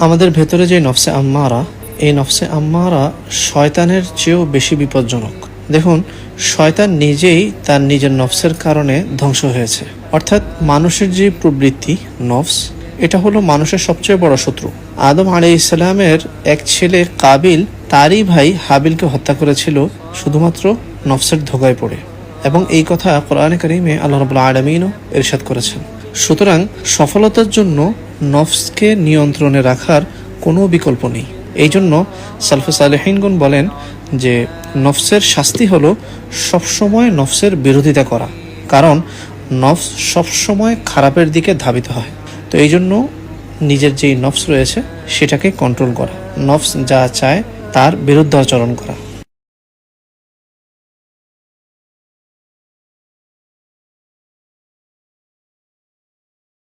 আমাদের ভেতরে যে নফসে আম্মারা, এই নফসে আম্মারা শয়তানের চেয়েও বেশি বিপজ্জনক। দেখুন, শয়তান নিজেই তার নিজের নফসের কারণে ধ্বংস হয়েছে। অর্থাৎ মানুষের যে প্রবৃত্তি নফস, এটা হলো মানুষের সবচেয়ে বড় শত্রু। আদম আলাইহিস সালামের এক ছেলে কাবিল তারই ভাই হাবিলকে হত্যা করেছিল শুধুমাত্র নফসের ধোঁকায় পড়ে, এবং এই কথা কোরআনে কারিমে আল্লাহ রাব্বুল আলামিনও ইরশাদ করেছেন। সুতরাং সফলতার জন্য নফসকে নিয়ন্ত্রণে রাখার কোনো বিকল্প নেই। এই জন্য সালফে সালেহিনগণ বলেন যে নফসের শাস্তি হলো সবসময় নফসের বিরোধিতা করা, কারণ নফস সবসময় খারাপের দিকে ধাবিত হয়। তো এই জন্য নিজের যেই নফস রয়েছে সেটাকে কন্ট্রোল করা, নফস যা চায় তার বিরুদ্ধে আচরণ করা।